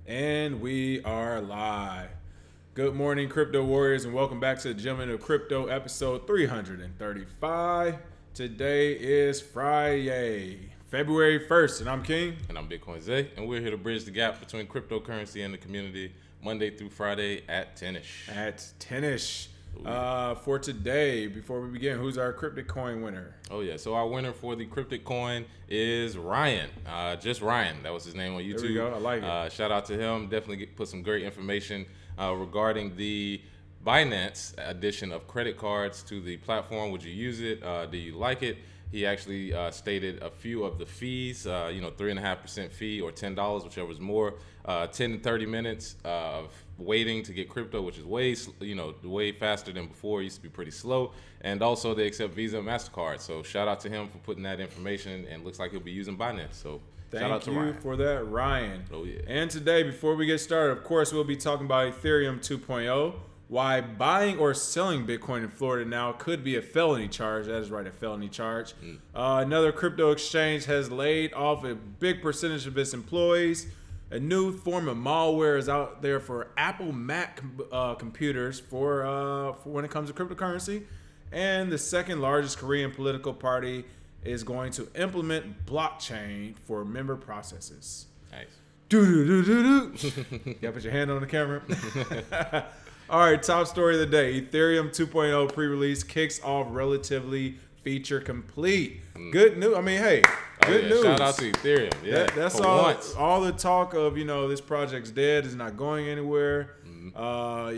And we are live. Good morning, crypto warriors, and welcome back to the Gentlemen of Crypto episode 335. Today is Friday, February 1st, and I'm King. And I'm Bitcoin Zay, and we're here to bridge the gap between cryptocurrency and the community Monday through Friday at 10-ish. At 10-ish. For today, before we begin, who's our cryptic coin winner? Oh yeah, so our winner for the cryptic coin is Ryan. Just Ryan, that was his name on YouTube. There we go, I like it. Shout out to him. Definitely put some great information regarding the Binance addition of credit cards to the platform. Would you use it? Do you like it? He actually stated a few of the fees, 3.5% fee or $10, whichever is more, 10 to 30 minutes of waiting to get crypto, which is way faster than before. It used to be pretty slow. And also they accept Visa and MasterCard. So shout out to him for putting that information, and looks like he'll be using Binance. So shout out to Ryan. Thank you for that, Ryan. Oh yeah. And today, before we get started, of course, we'll be talking about Ethereum 2.0. Why buying or selling Bitcoin in Florida now could be a felony charge. That is right, a felony charge. Another crypto exchange has laid off a big percentage of its employees. A new form of malware is out there for Apple Mac computers for when it comes to cryptocurrency. And the second largest Korean political party is going to implement blockchain for member processes. Nice. You gotta put your hand on the camera. All right, top story of the day. Ethereum 2.0 pre-release kicks off relatively feature complete. Good news. I mean, hey, good news. Shout out to Ethereum. Yeah, that's for all. once. All the talk of this project's dead, is not going anywhere. It's all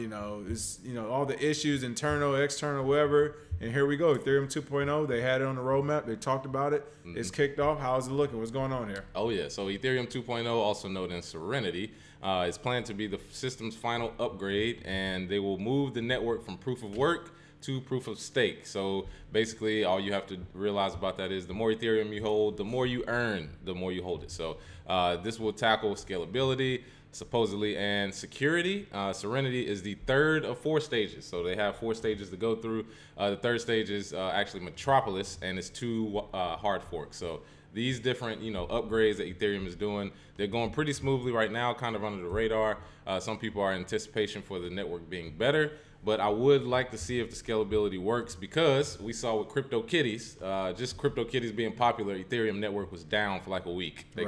the issues, internal, external, whatever. And here we go, Ethereum 2.0. They had it on the roadmap. They talked about it. It's kicked off. How's it looking? What's going on here? Oh yeah, so Ethereum 2.0, also known as Serenity, is planned to be the system's final upgrade, and they will move the network from proof of work to proof of stake. So basically, all you have to realize about that is the more Ethereum you hold, the more you earn, the more you hold it. So this will tackle scalability, supposedly, and security. Serenity is the third of 4 stages. So they have 4 stages to go through. The third stage is actually Metropolis, and it's 2 hard forks. So these different, upgrades that Ethereum is doing, they're going pretty smoothly right now, kind of under the radar. Some people are in anticipation for the network being better, but I would like to see if the scalability works, because we saw with CryptoKitties, just CryptoKitties being popular, Ethereum network was down for like a week. They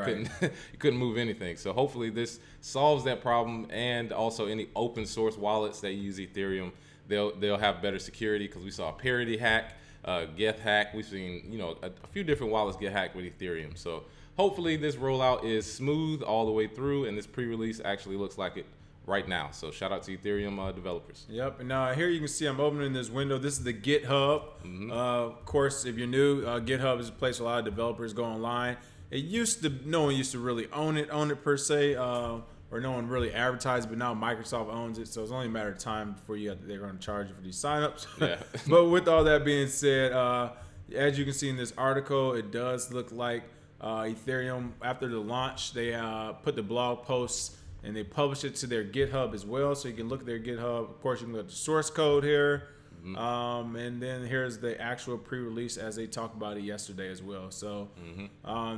couldn't move anything. So hopefully this solves that problem, and also any open source wallets that use Ethereum, they'll have better security, because we saw a parity hack, Geth hack. We've seen a few different wallets get hacked with Ethereum. So hopefully this rollout is smooth all the way through, and this pre-release actually looks like it right now. So shout out to Ethereum developers. Yep. And now here you can see I'm opening this window. This is the GitHub. Of course, if you're new, GitHub is a place where a lot of developers go online. No one used to really own it per se, or no one really advertised, but now Microsoft owns it, so it's only a matter of time before they're going to charge you for these signups. Yeah. But with all that being said, as you can see in this article, it does look like Ethereum, after the launch, they put the blog posts and they publish it to their GitHub as well, so you can look at their GitHub. Of course, you can look at the source code here. And then here's the actual pre-release as they talked about it yesterday as well. So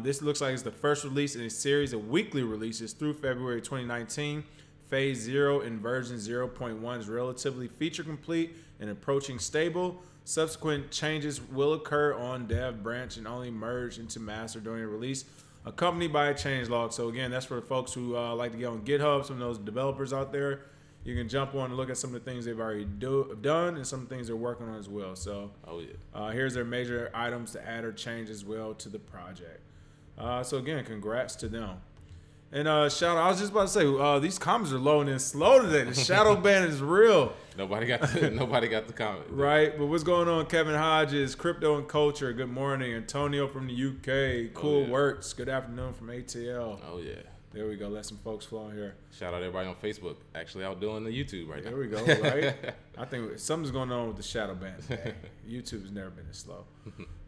this looks like it's the first release in a series of weekly releases through February 2019. Phase 0 in version 0.1 is relatively feature complete and approaching stable. Subsequent changes will occur on dev branch and only merge into master during the release, accompanied by a changelog. So again, that's for the folks who like to get on GitHub, some of those developers out there. You can jump on and look at some of the things they've already done and some things they're working on as well. So here's their major items to add or change as well to the project. So again, congrats to them. And shout out, I was just about to say, these comments are loading in slow today. The shadow ban is real. Nobody got the comment. Right, but what's going on? Kevin Hodges, Crypto and Culture, good morning. Antonio from the UK, Cool Works, good afternoon from ATL. Oh yeah. There we go. Let some folks flow in here. Shout out everybody on Facebook. Actually out doing the YouTube right now. There we go, right? I think something's going on with the shadow ban today. YouTube's never been this slow.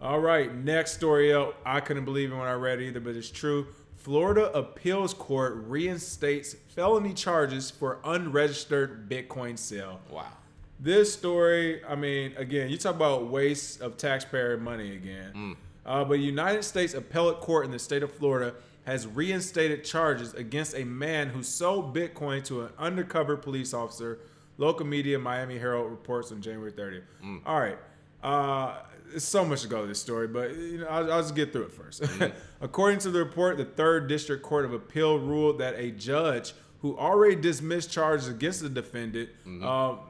All right, next story up. I couldn't believe it when I read it either, but it's true. Florida appeals court reinstates felony charges for unregistered Bitcoin sale. Wow. This story, I mean, again, you talk about waste of taxpayer money again. But United States Appellate Court in the state of Florida has reinstated charges against a man who sold Bitcoin to an undercover police officer. Local media Miami Herald reports on January 30th. All right. There's so much to go to this story, but I'll just get through it first. According to the report, the 3rd District Court of Appeal ruled that a judge who already dismissed charges against the defendant, Michelle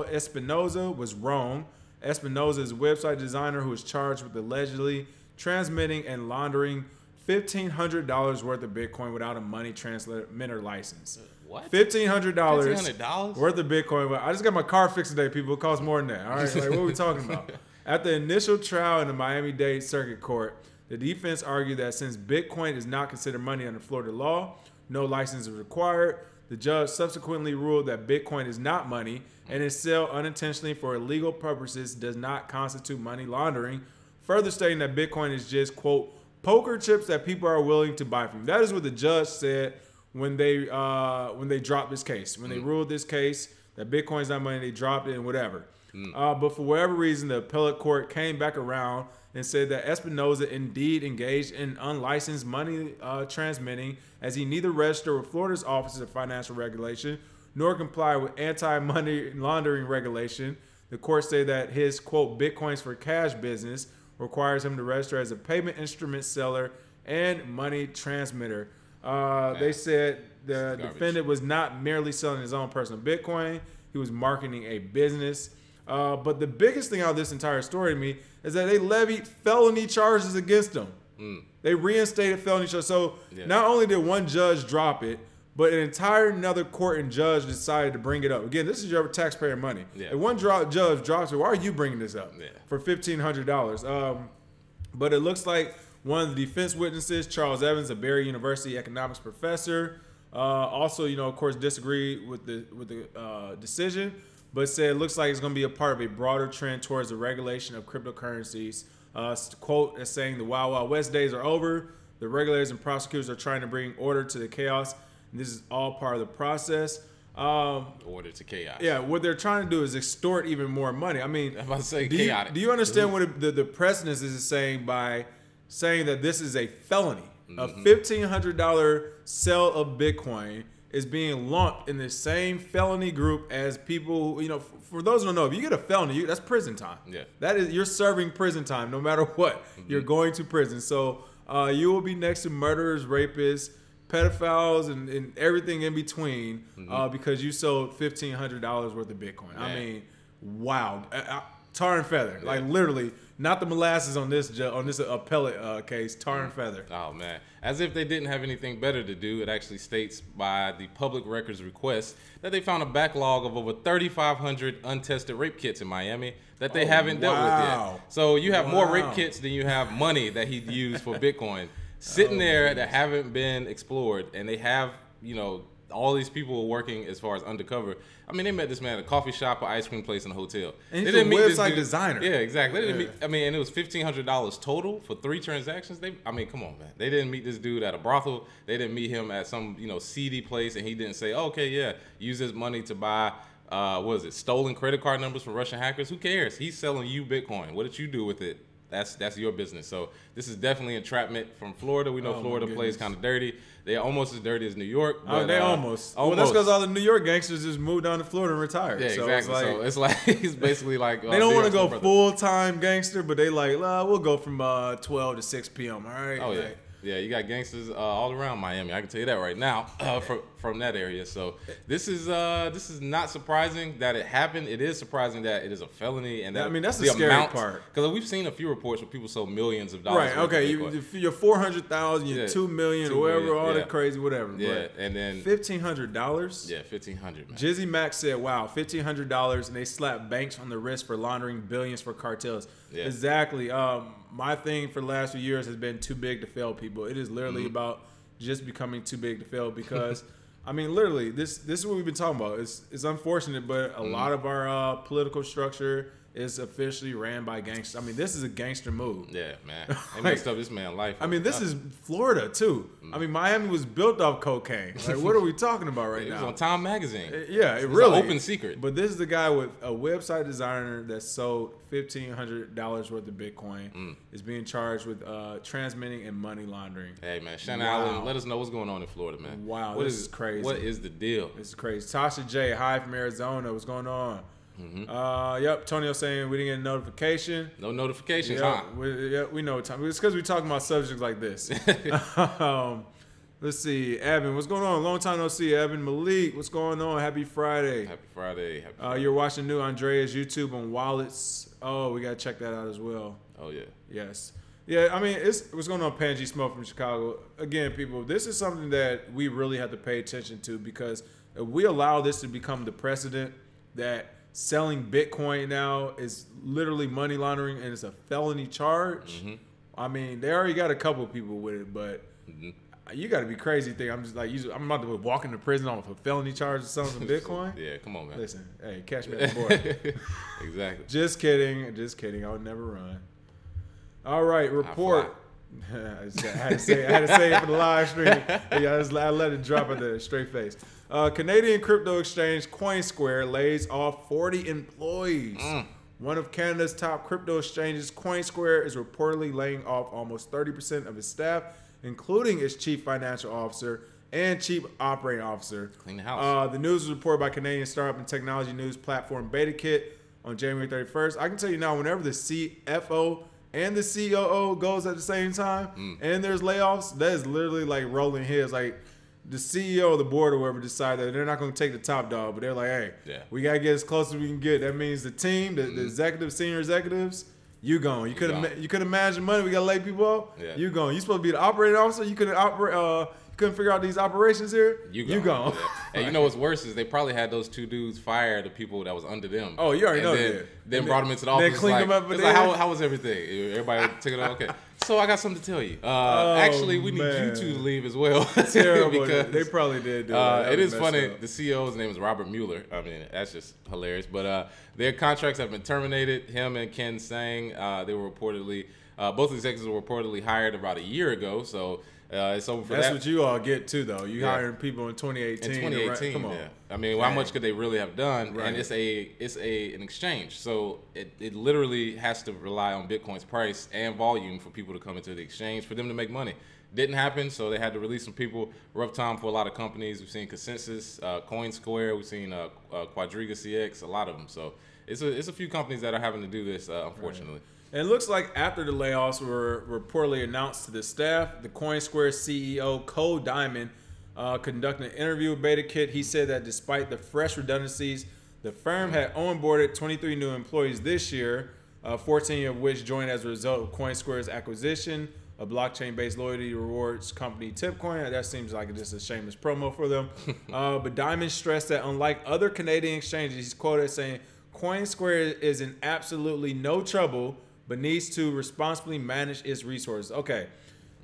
Espinoza, was wrong. Espinoza is a website designer who was charged with allegedly transmitting and laundering $1,500 worth of Bitcoin without a money transmitter license. What? $1,500 worth of Bitcoin. I just got my car fixed today, people. It costs more than that. All right, like, what are we talking about? At the initial trial in the Miami-Dade Circuit Court, the defense argued that since Bitcoin is not considered money under Florida law, no license is required. The judge subsequently ruled that Bitcoin is not money and its sale unintentionally for illegal purposes does not constitute money laundering, further stating that Bitcoin is just, quote, poker chips that people are willing to buy from you. That is what the judge said when they dropped this case. When they ruled this case that Bitcoin's not money, they dropped it and whatever. But for whatever reason, the appellate court came back around and said that Espinoza indeed engaged in unlicensed money transmitting, as he neither registered with Florida's Office of Financial Regulation nor complied with anti-money laundering regulation. The court said that his, quote, Bitcoins for cash business requires him to register as a payment instrument seller and money transmitter. They said the defendant was not merely selling his own personal Bitcoin. He was marketing a business. But the biggest thing out of this entire story to me is that they levied felony charges against him. They reinstated felony charges. So not only did one judge drop it, but an entire another court and judge decided to bring it up. Again, this is your taxpayer money. If one judge drops it, why are you bringing this up for $1,500? But it looks like one of the defense witnesses, Charles Evans, a Barry University economics professor, also, of course, disagreed with the decision, but said it looks like it's going to be a part of a broader trend towards the regulation of cryptocurrencies. Quote as saying the Wild Wild West days are over. The regulators and prosecutors are trying to bring order to the chaos. And this is all part of the process. Order to chaos. Yeah, what they're trying to do is extort even more money. I mean, I'm about to say chaotic. Do you understand what the precedence is saying by saying that this is a felony? A $1,500 sale of Bitcoin is being lumped in the same felony group as people who, for those who don't know, if you get a felony, that's prison time. That is, you're serving prison time no matter what. You're going to prison. So you will be next to murderers, rapists, pedophiles, and everything in between because you sold $1,500 worth of Bitcoin. I mean, wow. Tar and feather. Like literally, not the molasses on this appellate case, tar and feather. Oh, man. As if they didn't have anything better to do, it actually states by the public records request that they found a backlog of over 3,500 untested rape kits in Miami that they haven't dealt with yet. So you have more rape kits than you have money that he used for Bitcoin sitting there that haven't been explored, and they have, all these people working as far as undercover. I mean, they met this man at a coffee shop, an ice cream place, and a hotel. And he's a website designer. Yeah, exactly. They didn't meet, and it was $1,500 total for 3 transactions. Come on, man. They didn't meet this dude at a brothel. They didn't meet him at some, seedy place, and he didn't say, okay, yeah, use this money to buy, stolen credit card numbers from Russian hackers. Who cares? He's selling you Bitcoin. What did you do with it? That's your business. So this is definitely entrapment from Florida. We know Florida plays kind of dirty. They're almost as dirty as New York. But, they almost. Well, that's because all the New York gangsters just moved down to Florida and retired. Yeah, so exactly. It's like he's basically like they don't want to go full-time gangster, but they like, we'll go from 12 to 6 p.m. All right. Oh, yeah. Yeah, you got gangsters all around Miami. I can tell you that right now from that area. So this is not surprising that it happened. It is surprising that it is a felony, and that that's the scary part. Because we've seen a few reports where people sold millions of dollars. Right. Okay. You're 400,000. You're 2 million, or whatever. All that crazy, whatever. Yeah. And then $1,500. Yeah, $1,500. Jizzy Max said, "Wow, $1,500," and they slapped banks on the wrist for laundering billions for cartels. Yeah. Exactly. My thing for the last few years has been too big to fail, people. It is literally about just becoming too big to fail because, literally, this is what we've been talking about. It's unfortunate, but a lot of our political structure is officially ran by gangsters. I mean, this is a gangster move. Yeah, man. They messed up this man's life. I mean, this is Florida, too. I mean, Miami was built off cocaine. Like, what are we talking about right now? It was on Time Magazine. Yeah, it really. An open secret. But this is the guy with a website designer that sold $1,500 worth of Bitcoin. Is being charged with transmitting and money laundering. Hey, man. Shannon Allen, let us know what's going on in Florida, man. Wow, this is crazy. What is the deal? This is crazy. Tasha J, hi from Arizona. What's going on? Yep, Tonio saying we didn't get a notification. No notifications, huh? We know time. It's because we're talking about subjects like this. Let's see, Evan, what's going on? Long time no see, Evan. Malik, what's going on? Happy Friday. Happy Friday. Happy Friday. You're watching new Andrea's YouTube on wallets. Oh, we gotta check that out as well. Oh yeah. Yes. Yeah, I mean, what's going on, Panji Smoke from Chicago. Again, people, this is something that we really have to pay attention to, because if we allow this to become the precedent that selling Bitcoin now is literally money laundering and it's a felony charge. I mean, they already got a couple of people with it, but you got to be crazy. I'm just like, I'm about to walk into prison on a felony charge of selling some Bitcoin. Yeah, come on, man. Listen, hey, catch me at the board. Exactly. Just kidding. Just kidding. I would never run. All right, report. I had to say it for the live stream. Yeah, I let it drop at the straight face. Canadian crypto exchange CoinSquare lays off 40 employees. One of Canada's top crypto exchanges, CoinSquare, is reportedly laying off almost 30% of its staff, including its chief financial officer and chief operating officer. Clean the house. The news was reported by Canadian startup and technology news platform BetaKit on January 31st. I can tell you now, whenever the CFO and the COO goes at the same time, and there's layoffs, that is literally like rolling heads. Like the CEO or the board or whoever decide that they're not going to take the top dog, but they're like, hey, we got to get as close as we can get. That means the team, the executives, senior executives, you going. You couldn't imagine money. We got to lay people off. Yeah. You going. You supposed to be the operating officer. You couldn't operate. Couldn't figure out these operations here. You gone. Yeah. And you know what's worse is they probably had those two dudes fire the people that was under them. Oh, you already know that. Then brought them into the office. Then cleaned them up. It's like, how was everything? Everybody took it on. Okay. So I got something to tell you. Actually, we need you two to leave as well. Terrible. Because they probably did. It is funny. The CEO's name is Robert Mueller. I mean, that's just hilarious. But their contracts have been terminated. Him and Ken Sang, they were reportedly, both executives were reportedly hired about a year ago. So it's over for that. That's what you all get too, though. You hiring people in 2018. In 2018, come on. Yeah. I mean, how much could they really have done? Right. And it's an exchange, so it literally has to rely on Bitcoin's price and volume for people to come into the exchange for them to make money. Didn't happen, so they had to release some people. Rough time for a lot of companies. We've seen Consensus, CoinSquare, we've seen Quadriga CX, a lot of them. So it's a few companies that are having to do this, unfortunately. Right. And it looks like after the layoffs were reportedly announced to the staff, the CoinSquare CEO, Cole Diamond, conducted an interview with BetaKit. He said that despite the fresh redundancies, the firm had onboarded 23 new employees this year, 14 of which joined as a result of CoinSquare's acquisition of blockchain-based loyalty rewards company Tipcoin. That seems like just a shameless promo for them. But Diamond stressed that unlike other Canadian exchanges, he's quoted as saying, CoinSquare is in absolutely no trouble, but needs to responsibly manage its resources. Okay,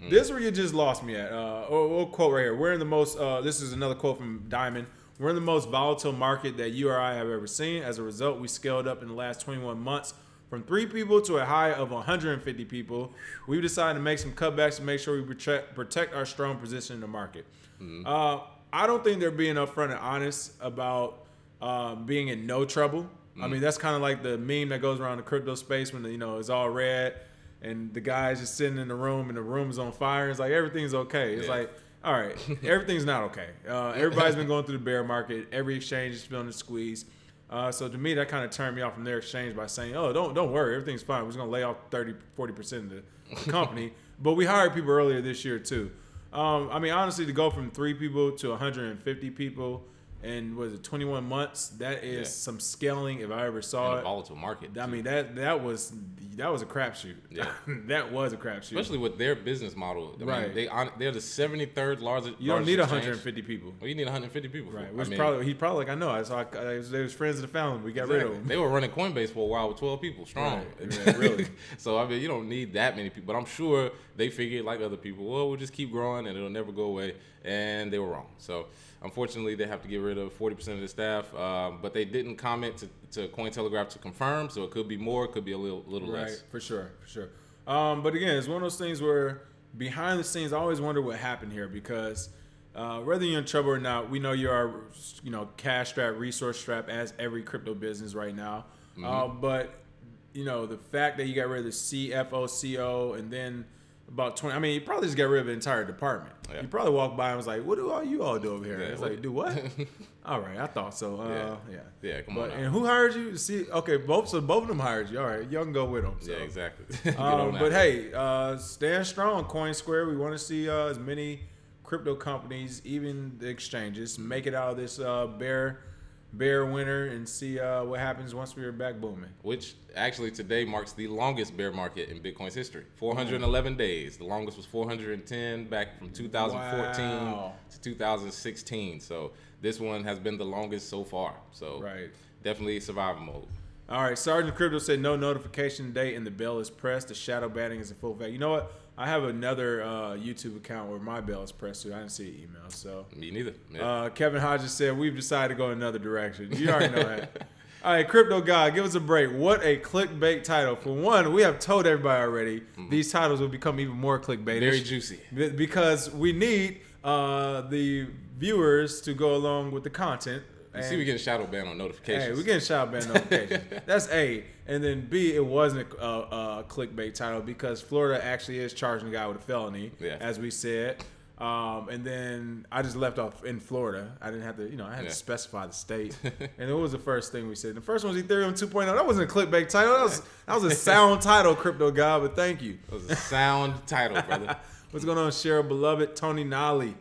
this is where you just lost me at. We'll quote right here. We're in the most, this is another quote from Diamond. We're in the most volatile market that you or I have ever seen. As a result, we scaled up in the last 21 months from 3 people to a high of 150 people. We've decided to make some cutbacks to make sure we protect our strong position in the market. I don't think they're being upfront and honest about being in no trouble. I mean, that's kind of like the meme that goes around the crypto space when, it's all red and the guy's just sitting in the room and the room's on fire. It's like, everything's okay. It's like, all right, everything's not okay. Everybody's been going through the bear market. Every exchange is feeling the squeeze. So to me, that kind of turned me off from their exchange by saying, oh, don't worry. Everything's fine. We're just going to lay off 30-40% of the company. But we hired people earlier this year, too. I mean, honestly, to go from 3 people to 150 people, and was it 21 months? That is some scaling if I ever saw it. A volatile market. I mean, that was a crapshoot. Yeah, that was a crapshoot. Especially with their business model. I mean, they're the 73rd largest. You don't need 150 people. Well, you need 150 people. Right. He's probably like, I know. They was friends of the family. We got rid of them. They were running Coinbase for a while with 12 people strong. Right. Yeah, really. So I mean, you don't need that many people. But I'm sure they figured, like other people, well, we'll just keep growing and it'll never go away. And they were wrong. So unfortunately, they have to get rid rid of 40% of the staff, but they didn't comment to Cointelegraph to confirm, so it could be more, it could be a little less. Right, for sure. But again, it's one of those things where behind the scenes, I always wonder what happened here because whether you're in trouble or not, we know you are, cash strapped, resource strapped, as every crypto business right now. But the fact that you got rid of the CFO, CO, and then about 20. I mean, you probably just got rid of the entire department. Yeah. You probably walked by and was like, "What do all you all do over here?" Yeah, it's like, "Do what?" All right, I thought so. Yeah. Come on. And who hired you? See, okay, both of them hired you. All right, y'all can go with them. So. Yeah, exactly. But hey, stand strong, CoinSquare. We want to see as many crypto companies, even the exchanges, make it out of this bear winter and see what happens once we are back booming. Which actually today marks the longest bear market in Bitcoin's history. 411 days. The longest was 410 back from 2014 to 2016. So this one has been the longest so far. So definitely survival mode. All right, Sergeant Crypto said no notification today and the bell is pressed. The shadow banning is in full effect. You know what? I have another YouTube account where my bell is pressed to. I didn't see an email. So me neither. Yeah. Kevin Hodges said we've decided to go another direction. You already know that. All right, Crypto God, give us a break. What a clickbait title. For one, we have told everybody already these titles will become even more clickbaitish. Very juicy. Because we need the viewers to go along with the content. You see, we're getting shadow banned on notifications. Hey, we're getting shadow banned notifications. That's A. And then B, it wasn't a clickbait title because Florida actually is charging a guy with a felony, as we said. And then I just left off in Florida. I didn't have to, I had to specify the state. And it was the first thing we said. The first one was Ethereum 2.0. That wasn't a clickbait title. That was a sound title, Crypto God, but thank you. It was a sound title, brother. What's going on, Cheryl Beloved? Tony Nolly.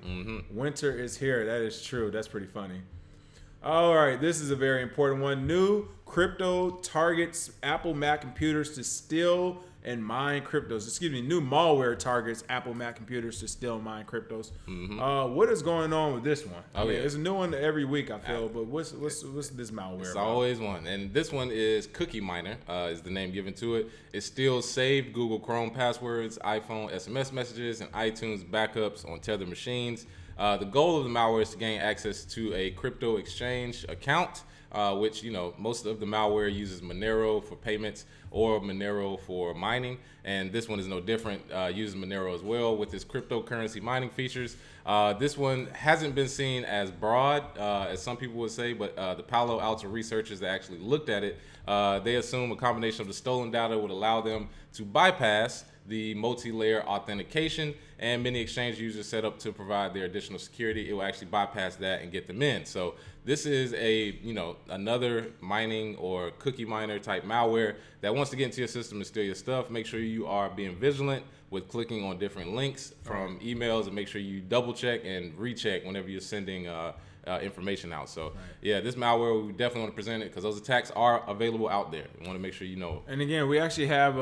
Winter is here. That is true. That's pretty funny. All right, this is a very important one. New crypto targets Apple Mac computers to steal and mine cryptos. Excuse me, new malware targets Apple Mac computers to steal and mine cryptos. What is going on with this one? It's a new one every week, I feel. But what's this malware? It's about? Always one, and this one is Cookie Miner. Is the name given to it. It steals saved Google Chrome passwords, iPhone SMS messages, and iTunes backups on tethered machines. The goal of the malware is to gain access to a crypto exchange account, which, most of the malware uses Monero for payments or Monero for mining. And this one is no different, uses Monero as well with its cryptocurrency mining features. This one hasn't been seen as broad as some people would say, but the Palo Alto researchers that actually looked at it, they assume a combination of the stolen data would allow them to bypass the multi-layer authentication, and many exchange users set up to provide their additional security. It will actually bypass that and get them in. So this is another mining or cookie miner type malware that wants to get into your system and steal your stuff. Make sure you are being vigilant with clicking on different links from emails, and make sure you double check and recheck whenever you're sending information out. So this malware, we definitely want to present it because those attacks are available out there. We want to make sure you know. And again, we actually have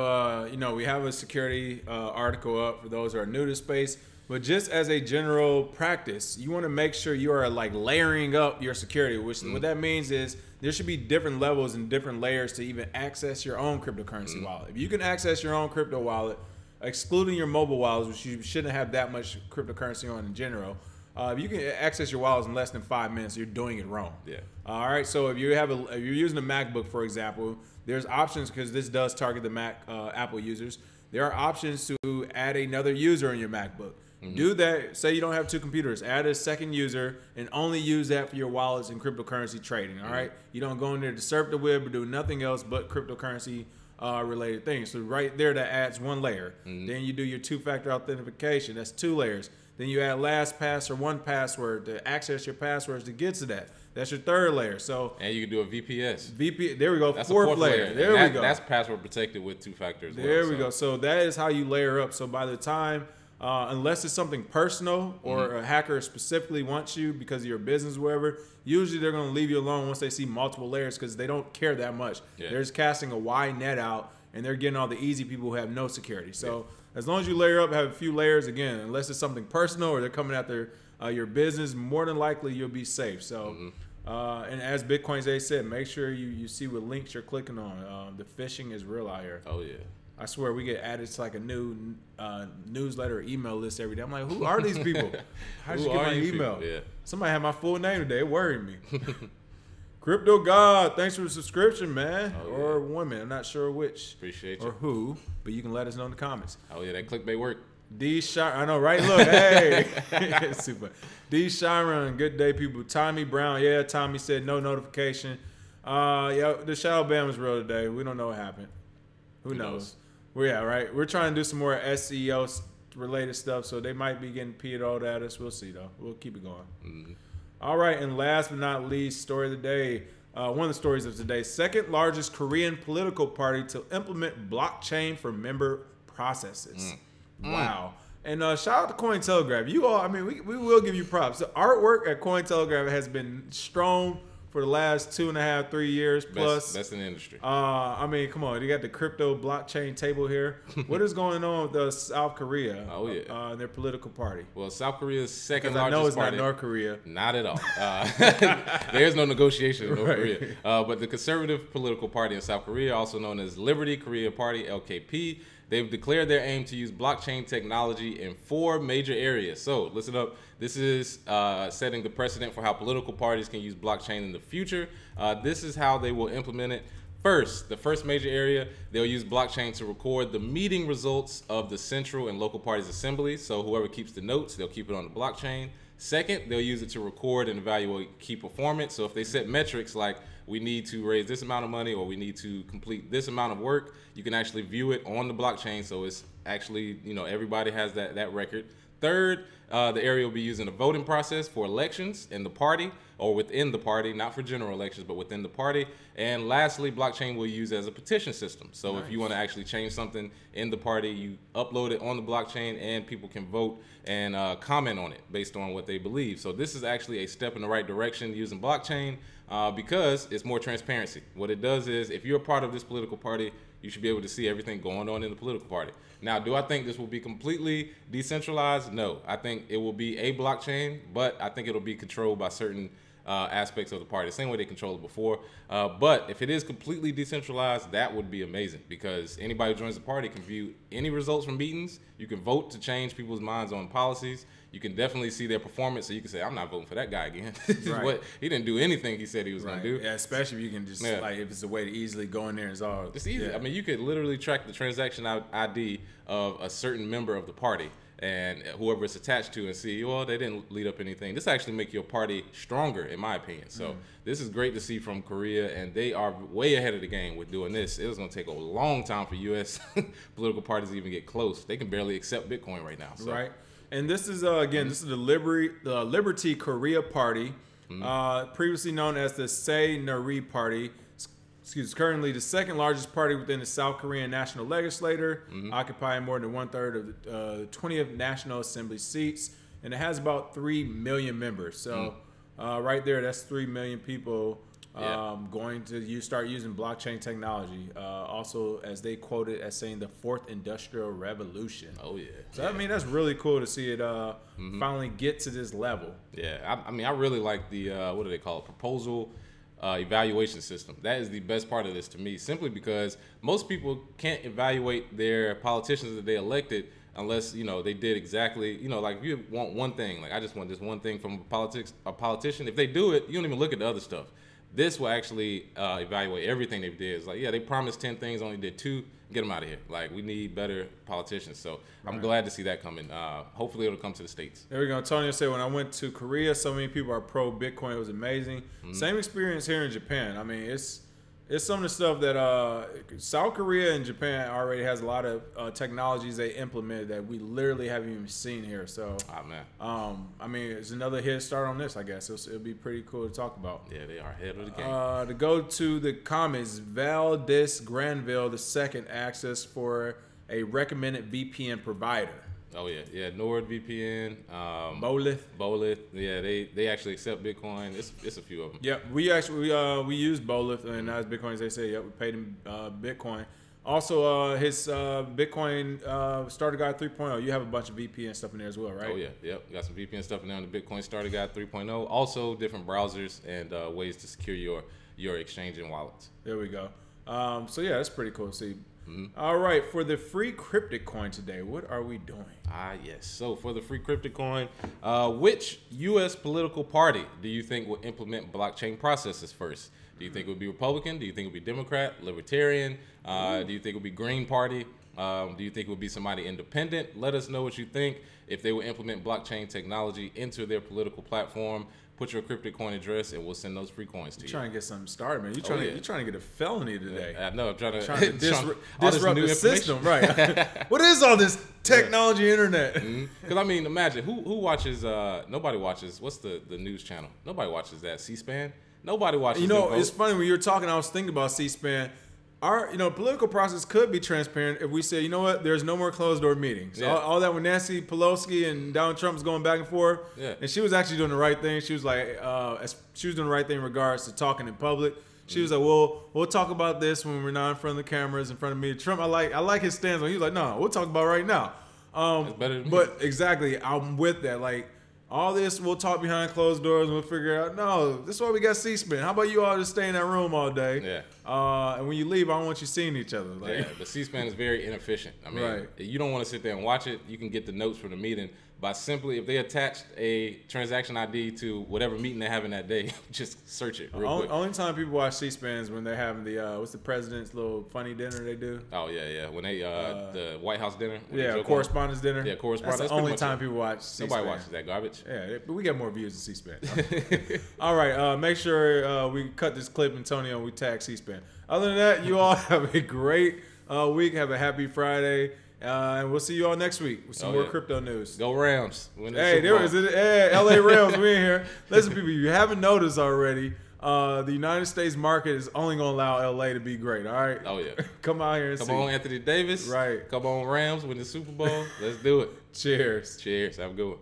we have a security article up for those who are new to space. But just as a general practice, you want to make sure you are layering up your security, which what that means is there should be different levels and different layers to even access your own cryptocurrency wallet. If you can access your own crypto wallet, excluding your mobile wallets, which you shouldn't have that much cryptocurrency on in general, if you can access your wallets in less than 5 minutes, you're doing it wrong. Yeah. All right. So if you're using a MacBook, for example, there's options because this does target the Mac Apple users. There are options to add another user in your MacBook. Do that. Say you don't have two computers. Add a second user and only use that for your wallets and cryptocurrency trading. All right. You don't go in there to surf the web or do nothing else but cryptocurrency related things. So right there, that adds one layer. Then you do your two-factor authentication. That's 2 layers. Then you add LastPass or 1Password to access your passwords to get to that. That's your 3rd layer. So and you can do a VPS. There we go. That's fourth layer. There we go. That's password protected with 2-factor as well. There we go. So that is how you layer up. So by the time, unless it's something personal or a hacker specifically wants you because of your business or whatever, usually they're going to leave you alone once they see multiple layers because they don't care that much. Yeah. They're just casting a wide net out and they're getting all the easy people who have no security. So as long as you layer up, have a few layers, again, unless it's something personal or they're coming after your business, more than likely you'll be safe. So, and as Bitcoin's A said, make sure you see what links you're clicking on. The phishing is real out here. Oh, yeah. I swear we get added to like a new newsletter or email list every day. I'm like, who are these people? How did you get my email? Yeah. Somebody had my full name today. It worried me. Crypto God, thanks for the subscription, man. Oh, yeah. Or woman, I'm not sure which. Appreciate you. Or who, but you can let us know in the comments. Oh yeah, that clickbait work. D Shire, I know, right? Look, hey, super. D Shiron, good day, people. Tommy Brown, yeah. Tommy said no notification. Yeah, the shadow ban was real today. We don't know what happened. Who knows? Well, yeah, right. We're trying to do some more SEO related stuff, so they might be getting PO'd at us. We'll see though. We'll keep it going. Mm-hmm. All right, and last but not least, story of the day. One of the stories of today: second largest Korean political party to implement blockchain for member processes. Wow. And shout out to Cointelegraph. You all, I mean, we will give you props. The artwork at Cointelegraph has been strong for the last 2.5, 3 years plus. Best in the industry. I mean, come on. You got the crypto blockchain table here. What is going on with South Korea? Oh, yeah. And their political party? Well, South Korea's second I largest know it's party. not North Korea. Not at all. There's no negotiation in North Korea. But the conservative political party in South Korea, also known as Liberty Korea Party, LKP, they've declared their aim to use blockchain technology in 4 major areas. So listen up. This is setting the precedent for how political parties can use blockchain in the future. This is how they will implement it. First, the first major area, they'll use blockchain to record the meeting results of the central and local parties' assemblies. So whoever keeps the notes, they'll keep it on the blockchain. Second, they'll use it to record and evaluate key performance. So if they set metrics like we need to raise this amount of money or we need to complete this amount of work, you can actually view it on the blockchain. So it's actually, everybody has that record. Third, the area will be using a voting process for elections in the party or within the party, not for general elections, but within the party. And lastly, blockchain will use as a petition system. So if you want to actually change something in the party, you upload it on the blockchain and people can vote and comment on it based on what they believe. So this is actually a step in the right direction using blockchain because it's more transparency. What it does is if you're a part of this political party, you should be able to see everything going on in the political party. Now, do I think this will be completely decentralized? No. I think it will be a blockchain, but I think it'll be controlled by certain aspects of the party, the same way they controlled it before. But if it is completely decentralized, that would be amazing because anybody who joins the party can view any results from meetings. You can vote to change people's minds on policies. You can definitely see their performance, so you can say, I'm not voting for that guy again. Right. He didn't do anything he said he was going to do. Yeah, especially if you can just, like, if it's a way to easily go in there and it's all. It's easy. Yeah. I mean, you could literally track the transaction ID of a certain member of the party and whoever it's attached to and see, well, they didn't lead up anything. This actually make your party stronger, in my opinion. So this is great to see from Korea, and they are way ahead of the game with doing this. It was going to take a long time for U.S. political parties to even get close. They can barely accept Bitcoin right now. So. Right. And this is, again, this is the Liberty Korea Party, previously known as the Say-Nari Party. Currently the second largest party within the South Korean National Legislature, occupying more than 1/3 of the 20th National Assembly seats, and it has about 3 million members. So right there, that's 3 million people going to start using blockchain technology. Also, as they quoted as saying, the 4th Industrial Revolution. Oh, yeah. So, I mean, that's really cool to see it finally get to this level. Yeah, I mean, I really like the, what do they call it, proposal evaluation system. That is the best part of this to me, simply because most people can't evaluate their politicians that they elected unless, they did exactly, like if you want one thing, like I just want this one thing from a politician. If they do it, you don't even look at the other stuff. This will actually evaluate everything they did. It's like, yeah, they promised 10 things, only did 2. Get them out of here. Like, we need better politicians. So I'm glad to see that coming. Hopefully it'll come to the States. There we go. Antonio said, when I went to Korea, so many people are pro Bitcoin. It was amazing. Same experience here in Japan. I mean, it's some of the stuff that South Korea and Japan already has a lot of technologies they implemented that we literally haven't even seen here. So, I mean, it's another head start on this, I guess. It'll be pretty cool to talk about. Yeah, they are ahead of the game. To go to the comments, Valdez Granville II asks for a recommended VPN provider. Oh yeah, NordVPN, Boleth. Yeah, they actually accept Bitcoin. It's a few of them. Yep, we actually we use Boleth, and as Bitcoin, as they say, yep, we paid him Bitcoin. Also, his Bitcoin Starter Guide 3.0. You have a bunch of VPN stuff in there as well, right? Oh yeah, yep. Got some VPN stuff in there on the Bitcoin Starter Guide 3.0. Also, different browsers and ways to secure your exchange and wallets. There we go. So yeah, that's pretty cool to see. All right, for the free cryptic coin today, what are we doing? Yes. So for the free cryptic coin, which U.S. political party do you think will implement blockchain processes first? Do you think it would be Republican? Do you think it would be Democrat, Libertarian? Do you think it would be Green Party? Do you think it would be somebody independent? Let us know what you think. If they will implement blockchain technology into their political platform, put your cryptic coin address, and we'll send those free coins to you. You're trying to get something started, man. You're trying to get a felony today. I know. I'm trying to disrupt the system, right? What is all this technology internet? Because I mean, imagine who watches. Nobody watches. What's the news channel? Nobody watches that. C-SPAN. Nobody watches. You know, it's funny when you were talking. I was thinking about C-SPAN. Our political process could be transparent if we say, you know what, there's no more closed door meetings. Yeah. All that when Nancy Pelosi and Donald Trump was going back and forth, and she was actually doing the right thing. She was like, she was doing the right thing in regards to talking in public. She was like, well, we'll talk about this when we're not in front of the cameras, in front of me. Trump, I like his stance on. He was like, no, we'll talk about it right now. It's better than but exactly, I'm with that. Like, all this, we'll talk behind closed doors and we'll figure out, no, this is why we got C-SPAN. How about you all just stay in that room all day? Yeah. And when you leave, I don't want you seeing each other. Like, yeah, but C-SPAN is very inefficient. I mean, you don't want to sit there and watch it. You can get the notes from the meeting by simply, if they attached a transaction ID to whatever meeting they're having that day, just search it real quick. Only time people watch C-SPAN is when they're having the, what's the president's little funny dinner they do? Oh, yeah. When they, the White House dinner. Yeah, correspondence dinner. Yeah, correspondence. That's the only time people watch C-SPAN. Nobody watches that garbage. Yeah, but we get more views than C-SPAN. All right, make sure we cut this clip, Antonio, and we tag C-SPAN. Other than that, you all have a great week. Have a happy Friday. And we'll see you all next week with some more crypto news. Go Rams. Hey, there is it. Hey, LA Rams, we in here. Listen, people, you haven't noticed already, the United States market is only going to allow LA to be great, all right? Oh, yeah. Come out here and see. Come on, Anthony Davis. Right. Come on, Rams, win the Super Bowl. Let's do it. Cheers. Cheers. Have a good one.